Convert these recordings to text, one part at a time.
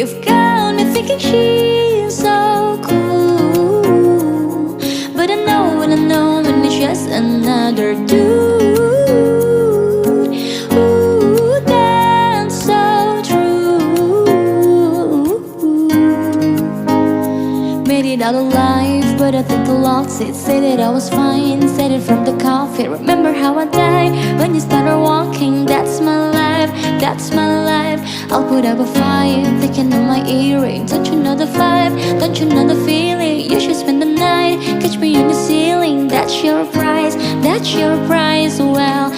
You've got me thinking she's so cool, but I know when it's just another dude. Ooh, that's so true. Made it out alive, but I think I lost it. Said that I was fine, said it from the coffee. Remember how I died when you started walking. That's my life, that's my life. I'll put up a fight, thinking on my earring. Don't you know the vibe, don't you know the feeling? You should spend the night, catch me on the ceiling. That's your prize, that's your prize. Well,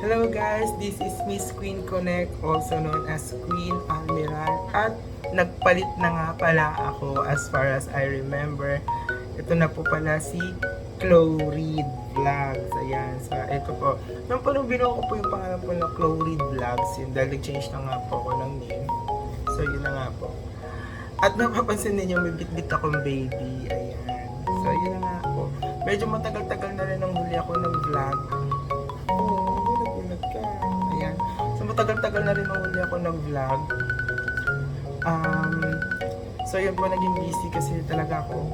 Hello guys, this is Miss Queen Connect, also known as Queen Almiral. At nagpalit na nga pala ako as far as I remember. Ito na po pala si Chloe Reed Vlogs. Ayan, so ito po. Nung binuo ko po yung pangalan po ng Chloe Reed Vlogs, yun, dahil nag-change na nga po ako ng name. So yun na nga po. At napapansin ninyo, may bit-bit akong baby. Ayan. So yun na nga po. Medyo matagal-tagal na rin nang huli ako ng vlog. Ayan. So matagal-tagal na rin nahuli ako ng vlog. So yun po, naging busy kasi talaga ako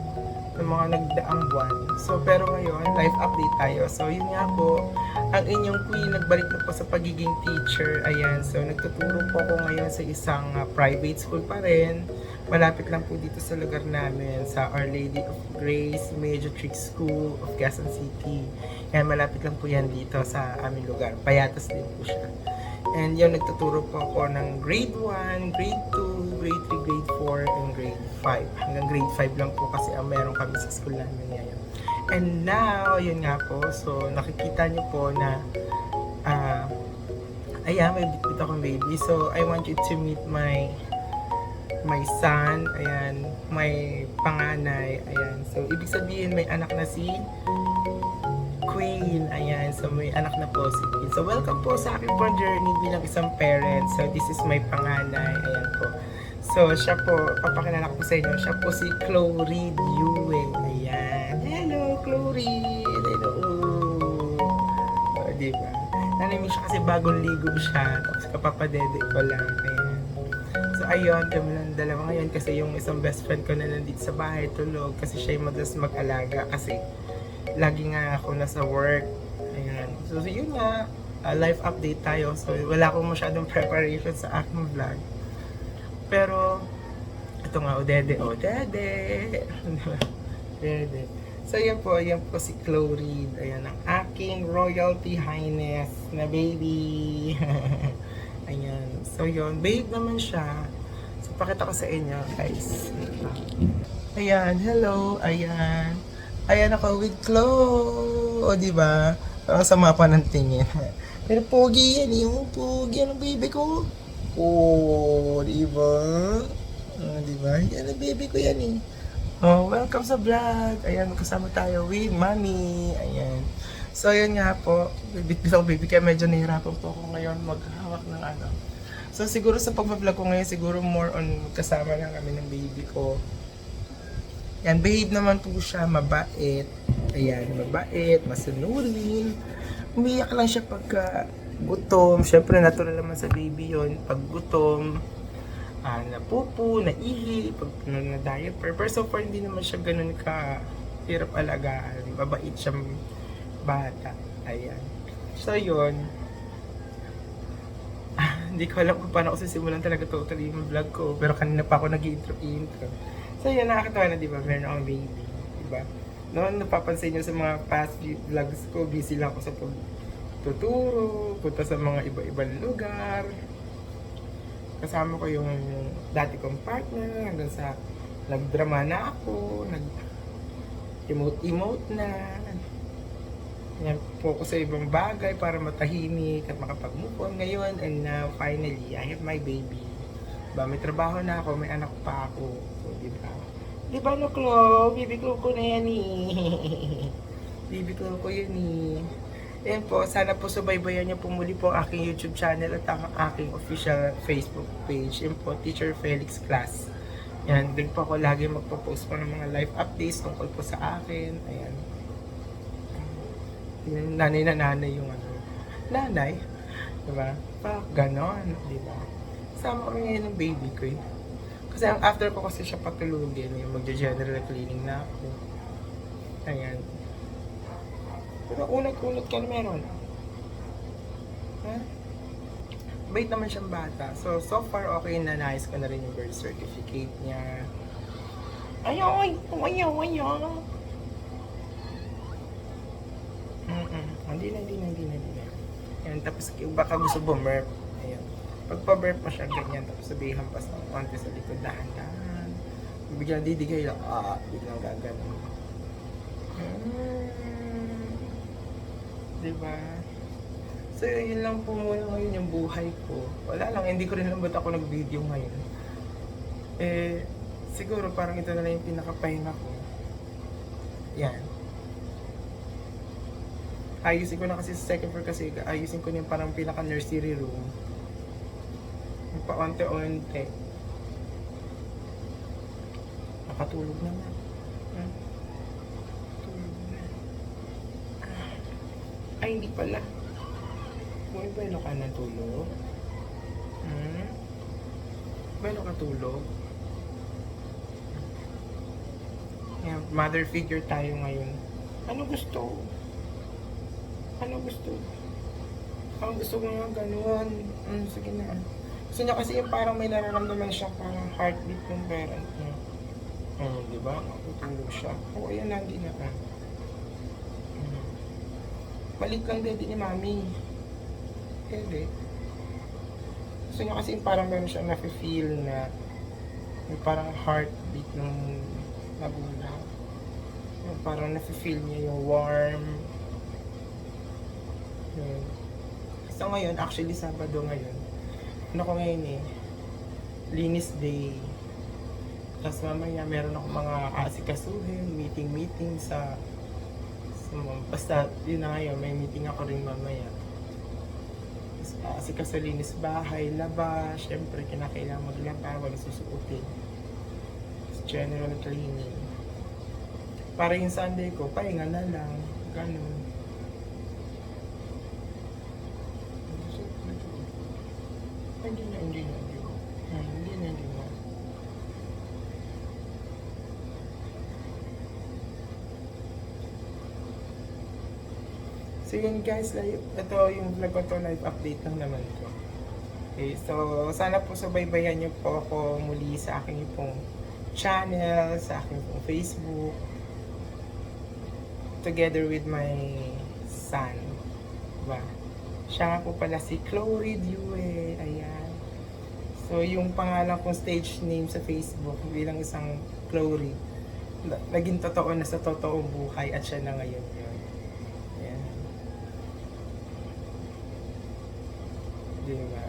ng mga nagdaang buwan. So pero ngayon, live update tayo. So yun nga po, ang inyong queen nagbalik na po sa pagiging teacher. Ayan, so nagtuturo po ako ngayon sa isang private school pa rin. Malapit lang po dito sa lugar namin, sa Our Lady of Grace Mediatrix School of Quezon City. Yan, malapit lang po yan dito sa aming lugar. Payatas din po siya. And yun, nagtuturo po ako ng grade 1, grade 2, grade 3, grade 4, and grade 5. Hanggang grade 5 lang po kasi ang meron kami sa school namin ngayon. And now, yun nga po, so nakikita nyo po na ayan, may bit akong baby. So, I want you to meet my son, ayan, my panganay, ayan. So, ibig sabihin, may anak na si Queen, ayan. So, may anak na po si Queen. So, welcome po sa aking po journey bilang isang parent. So, this is my panganay, ayan po. So, siya po, papakilala ko po sa inyo, siya po si Chloe Reed Yue, ayan. Hello, Chloe Reed, hello. O, diba? Nanimig siya kasi bagong ligo siya, tapos kapapadede ko lang, ayan. So ayun, kami lang dalawa ngayon kasi yung isang best friend ko na nandito sa bahay tulog kasi siya yung madalas mag-alaga kasi lagi nga ako nasa work. Ayan. So yun nga, live update tayo. So wala akong masyadong preparation sa aking vlog. Pero ito nga, Odede. So yan po si Chloe Reed. Ayan ang aking royalty highness na baby. Ayan. So yun, babe naman siya. So pakita ko sa inyo, guys. Ayan, hello. Ayan. Ayan ako with Chloe. O, diba? Parang sama pa ng tingin. Pero pogi yan, yung pogi yan ang baby ko. Oh, diba? Oh, diba? Yan ang baby ko yan eh. Oh, welcome sa vlog. Ayan, magkasama tayo with mommy. Ayan. So, yun nga po. Bit-bit ako baby, kaya medyo nahihirapan po ako ngayon maghawak ng ano. So, siguro sa pag-vlog ko ngayon, siguro more on kasama lang kami ng baby ko. Yan, babe naman po siya, mabait. Ayan, mabait, masunurin. Umiyak lang siya pagka gutom. Siyempre, natural naman sa baby yon. Pag gutom, napupo, naihi, pag na-diaper. Pero so far, hindi naman siya ganun ka hirap alagaan. Mabait siya bata. Ayan. So, yun. Hindi ko alam kung paano ako sisimulan talaga totally yung vlog ko. Pero kanina pa ako nag-intro. So, yun, nakakatawa na, diba? Meron akong baby. Diba? Noon, napapansin nyo sa mga past vlogs ko, busy lang ako sa pagtuturo, punta sa mga iba-ibang lugar. Kasama ko yung dati kong partner, hanggang sa nagdrama na ako, nag-emote na. Yan po ko sa ibang bagay para matahimik at makapag-move on ngayon. And now, finally, I have my baby. Diba, may trabaho na ako, may anak pa ako. So, diba? Diba, no, Chloe? Baby ko na yan eh. Baby ko yan eh. Ayan po, sana po subaybayan niyo po muli po ang aking YouTube channel at ang aking official Facebook page. Yan po, Teacher Felix Class. Yan, doon po ako lagi magpo-post po ng mga live updates tungkol po sa akin. Ayan. Yung nanay na nanay yung ano. Nanay? Diba? Pa, ganon. Diba? Sama kami ngayon ng baby ko eh. Kasi ang after ko kasi siya patulugin, yung magja-general cleaning na ako. Ayan. Pero unat-unat ka na meron. Ha? Bait naman siyang bata. So far okay na, nais ko na rin yung birth certificate niya. Ayaw. Hindi na. Ayan, tapos baka gusto bumerp. Ayan. Pag pa-burp mo siya ganyan, tapos sabihin hampas ng konti sa likod, dahan-dahan. Biglang didigay lang, biglang gagano. Diba? So, yun lang po muna ngayon yung buhay ko. Wala lang, hindi ko rin alam ba't ako nag-video ngayon. Siguro parang ito na lang yung pinakapahinga ko. Yan. Ayusin ko na kasi sa second floor kasi ayusin ko na yung parang pinaka-nursery room. Pa-onte-onte. Nakatulog naman. Ay, hindi pala. Bumibelo ka ng tulog? Belo ka tulog? Yan, mother figure tayo ngayon. Ano gusto? Ang gusto ko nga ganun. Sige na. Gusto niya kasi yung parang may nararamdaman siya, parang heartbeat ng parent niya. Diba? Nakutulog siya. Ayan, hindi na. Balik lang daddy ni mami. Hindi. Gusto niya kasi parang meron siya nafe-feel na yung parang heartbeat ng magulang. Yung parang nafe-feel niya yung warm. Yun. So ngayon, actually Sabado ngayon. Ano ko ngayon linis day. Tapos mamaya meron ako mga asikasuhin, meeting sa basta yun na ngayon, may meeting ako rin mamaya. Kasi kasalinis bahay, laba, syempre kinakailangan maglaba, wala susuotin. General cleaning. Para yung Sunday ko, pahinga na lang, ganun. Hindi na. So yun guys, ito yung vlog ko to, live update lang naman ko. Okay, so sana po subaybayan niyo po ako muli sa aking pong channel, sa aking pong Facebook, together with my son. Diba? Siya nga po pala si Chloe Due. Ayan. So yung pangalan kong stage name sa Facebook bilang isang Chloe, naging totoo na sa totoong buhay at siya na ngayon yun. Diba?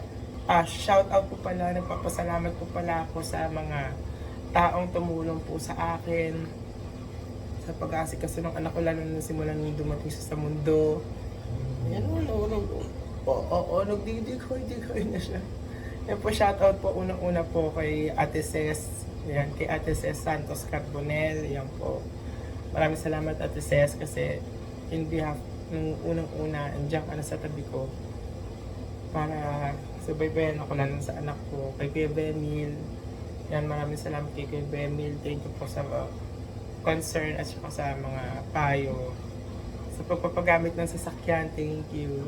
Shout out po pala, nagpapasalamat po pala ako sa mga taong tumulong po sa akin sa pag-aasikaso ng anak ko, lalo na simulan nung dumating siya sa mundo. Yan, nagdidigoy na siya. Yan po, shout out po unang-una po kay Ate Ces. Yan, kay Ate Ces Santos Carbonel. Yan po. Maraming salamat Ate Ces kasi in behalf nung unang-una, andiyan ka na sa tabi ko para subaybayan ako lalo sa anak ko, kay Kuya Bemil. Yan, maraming salamat kay Kuya Bemil. Thank you po sa concern at saka sa mga payo. Sa pagpapagamit ng sasakyan, thank you.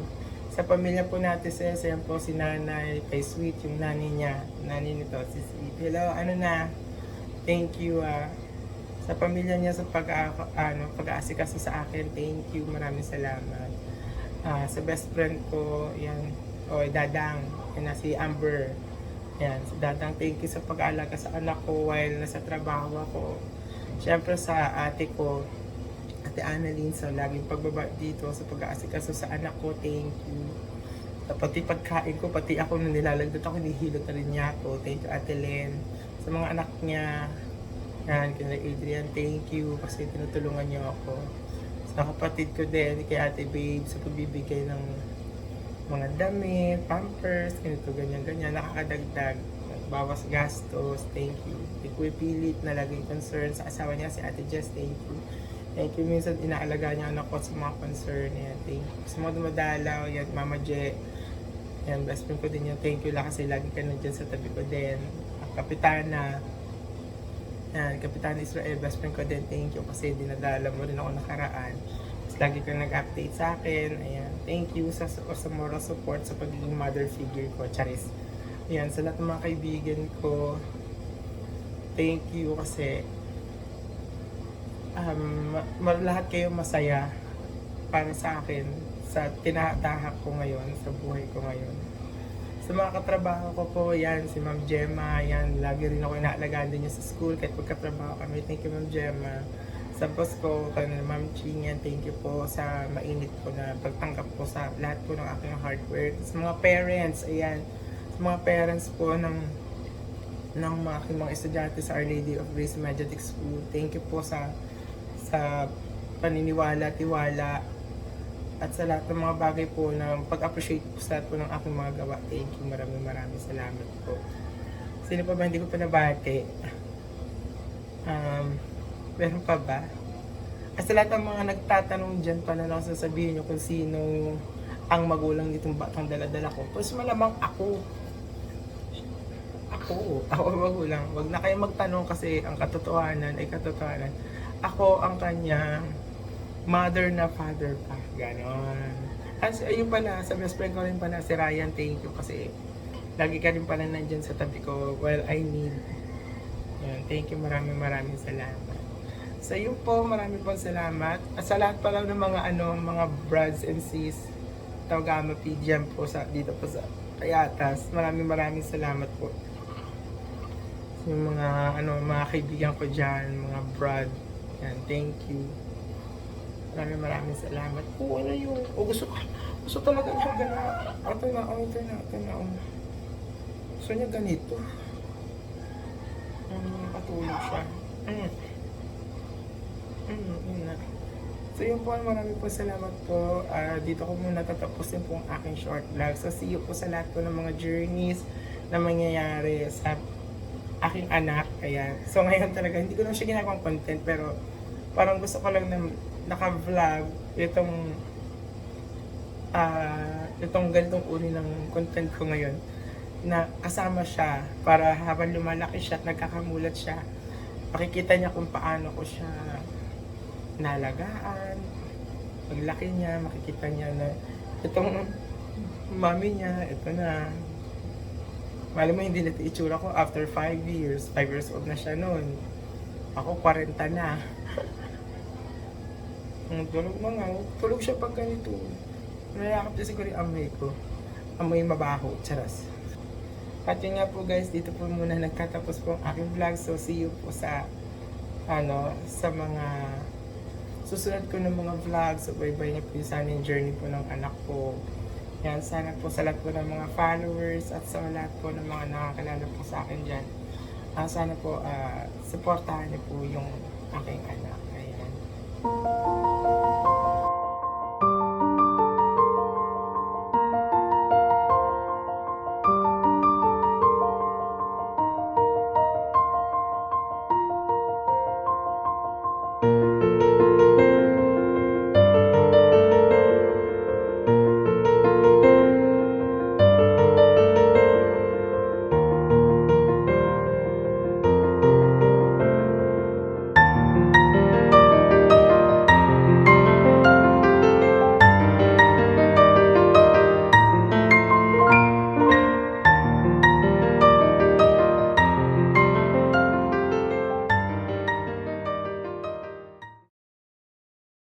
Sa pamilya po natin sa SM po, si Nanay, kay Sweet, yung nanay niya. Nanay nito, si Sweet. Hello, thank you. Sa pamilya niya sa pag-aasikaso sa akin, thank you. Maraming salamat. Sa best friend ko, yan, Dadang, yan na si Amber. Yan, si Dadang, thank you sa pag-aalaga sa anak ko while nasa trabaho ako. Siyempre sa ate ko, Ate Annalyn, sa laging pagbaba dito sa pag-aasikaso sa anak ko, thank you. Pati pagkain ko, pati ako nung nilalagdat ako, nihilot na rin niya ako. Thank you Ate Len. Sa mga anak niya, yan, kina Adrian, thank you kasi tinutulungan niyo ako. sa kapatid ko din, kay Ate Babe, sa pagbibigay ng mga damit, pampers, ganito, ganyan, ganyan, nakakadagdag, bawas gastos, thank you. Di ko ipilit na laging concern sa asawa niya, si Ate Jess, thank you. Thank you, minsan inaalaga niya anak ko sa mga concern, yan, thank you. Sa mga dumadalaw, yan, Mama Je, yan, best friend ko din yan, thank you lang kasi lagi ka nandiyan sa tabi ko din. Kapitana, yan, Kapitana Israel, best friend ko din, thank you kasi dinadala mo rin ako nakaraan. Lagi kang nag-update sa akin. Ayan. Thank you sa moral support sa pagiging mother figure ko. Charis. Ayan. Sa lahat ng mga kaibigan ko, thank you kasi lahat kayo masaya para sa akin sa tinatahak ko ngayon, sa buhay ko ngayon. Sa mga katrabaho ko po, yan, si Ma'am Gemma, yan, lagi rin ako inaalagaan din niya sa school kahit pagkatrabaho kami. Thank you, Ma'am Gemma. Sa boss ko, Ma'am Ching, yan, thank you po sa mainit po na pagtanggap po sa lahat po ng aking hard work. Sa mga parents, ayan, sa mga parents po ng mga aking mga estudyante sa Our Lady of Grace Majestic School, thank you po sa paniniwala, tiwala, at sa lahat ng mga bagay po na pag-appreciate po sa lahat po ng aking mga gawa. Thank you, maraming salamat po. Sino pa ba hindi ko pa nabati? Meron pa ba? At sa lahat ng mga nagtatanong dyan, paano lang sasabihin nyo kung sino ang magulang nitong batang dala-dala ko. Pues malamang ako. Ako ang magulang. Wag na kayo magtanong kasi ang katotohanan ay katotohanan. Ako ang kanya mother na father pa. Ganon. At ayun pala, sa best friend ko rin pala, si Ryan, thank you kasi lagi ka rin pala nandyan sa tabi ko while I need. Yan, thank you, maraming salamat. So yun po, maraming pong salamat. At sa lahat pala ng mga brothers and sis, Tawagama Pidian po dito po sa Kayatas. Maraming salamat po. Yung mga kaibigan ko dyan, mga brad. Yan, thank you. Maraming salamat. Ano yung, gusto talaga niya ito na. Gusto niya ganito. Patulog siya. Yun na. So yun po, maraming po salamat po. Dito ko muna tatapusin po ang aking short vlog. So see you po sa lahat po ng mga journeys na mangyayari sa aking anak. Ayan. So ngayon talaga, hindi ko lang siya ginagawang content, pero parang gusto ko lang na naka-vlog itong ganitong uri ng content ko ngayon, na kasama siya para habang lumalaki siya at nagkakamulat siya, makikita niya kung paano ko siya nalagaan. Paglaki niya, makikita niya na itong mami niya, ito na. Malam mo, hindi na itsura ko after 5 years. 5 years old na siya noon. Ako 40 na. Tulog siya pag ganito. Nayakap niya siguro yung amoy ko. Amoy mabaho, charas. At yun nga po guys, dito po muna nagtatapos po ang aking vlog. So see you po sa mga susunod ko ng mga vlogs. So bye-bye na po sana yung journey po ng anak ko. Yan, sana po sa lahat po ng mga followers at sa lahat po ng mga nakakilala po sa akin dyan. Sana po supportahan niyo po yung aking anak. Ayan.